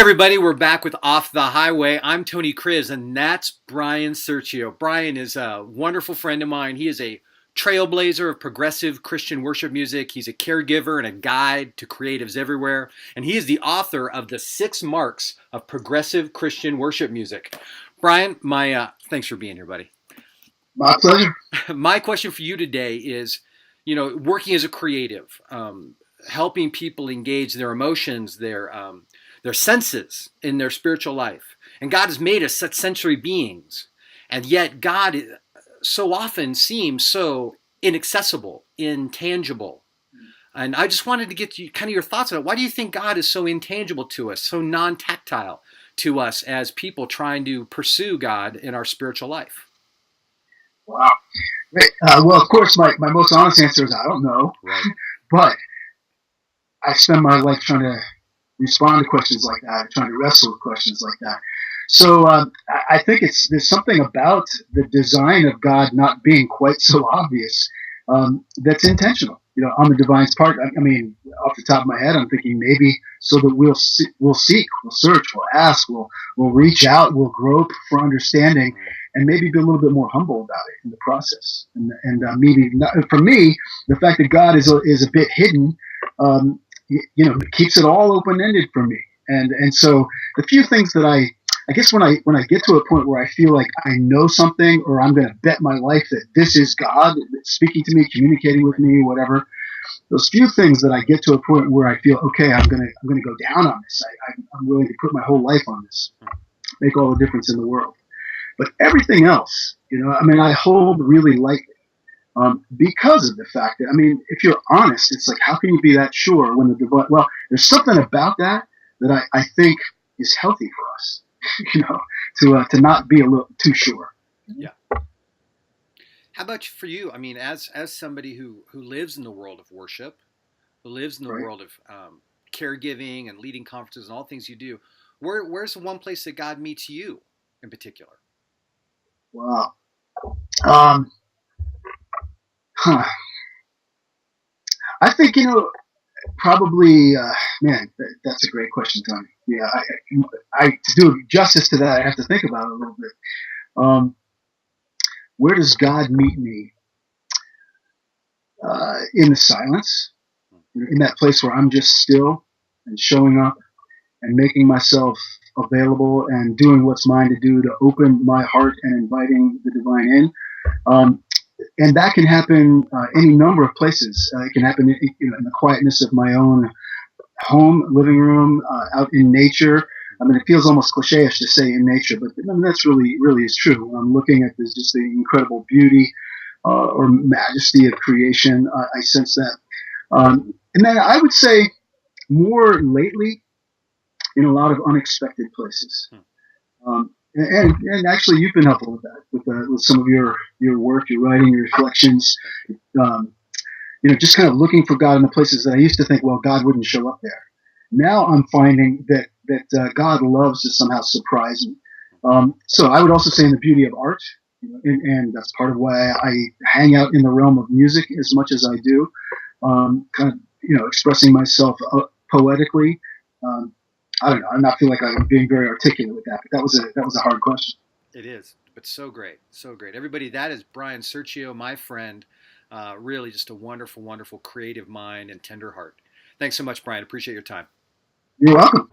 Everybody, we're back with Off the Highway. I'm Tony Kriz, and that's Bryan Sirchio. Bryan is a wonderful friend of mine. He is a trailblazer of progressive Christian worship music. He's a caregiver and a guide to creatives everywhere. And he is the author of the 6 Marks of Progressive Christian Worship Music. Bryan, thanks for being here, buddy. My pleasure. My question for you today is, working as a creative, helping people engage their emotions, their senses in their spiritual life. And God has made us such sensory beings. And yet God so often seems so inaccessible, intangible. And I just wanted to get your thoughts on it. Why do you think God is so intangible to us, so non-tactile to us as people trying to pursue God in our spiritual life? Wow. Well, of course, my most honest answer is I don't know. Right. But I spend my life trying to respond to questions like that, trying to wrestle with questions like that. So I think there's something about the design of God not being quite so obvious that's intentional. On the divine's part. I mean, off the top of my head, I'm thinking maybe so that we'll seek, we'll search, we'll ask, we'll reach out, we'll grope for understanding, and maybe be a little bit more humble about it in the process. And maybe not, for me, the fact that God is a bit hidden. It keeps it all open-ended for me. And so the few things that I guess when I get to a point where I feel like I know something, or I'm going to bet my life that this is God speaking to me, communicating with me, whatever, those few things that I get to a point where I feel, okay, I'm going to go down on this. I'm willing to put my whole life on this, make all the difference in the world. But everything else, I hold really lightly. Because of the fact that, if you're honest, it's like, how can you be that sure when there's something about that I think is healthy for us, to not be a little too sure. Yeah. How about for you? As somebody who lives in the world of worship, who lives in the Right. world of caregiving and leading conferences and all things you do, where's the one place that God meets you in particular? Wow. I think, probably, man, that's a great question, Tony. Yeah, to do justice to that, I have to think about it a little bit. Where does God meet me? In the silence, in that place where I'm just still and showing up and making myself available and doing what's mine to do to open my heart and inviting the divine in. And that can happen any number of places. It can happen in the quietness of my own home, living room, out in nature. It feels almost cliche-ish to say in nature, but that's really is true. When I'm looking at this, just the incredible beauty or majesty of creation, I sense that. And then I would say more lately in a lot of unexpected places. And actually, you've been helpful with that, with some of your work, your writing, your reflections. Just kind of looking for God in the places that I used to think, well, God wouldn't show up there. Now I'm finding that God loves to somehow surprise me. So I would also say in the beauty of art, and that's part of why I hang out in the realm of music as much as I do, kind of expressing myself poetically. I don't know. I'm not feeling like I'm being very articulate with that, but that was a hard question. It is, but so great, so great. Everybody, that is Bryan Sirchio, my friend. Really just a wonderful, wonderful creative mind and tender heart. Thanks so much, Bryan. Appreciate your time. You're welcome.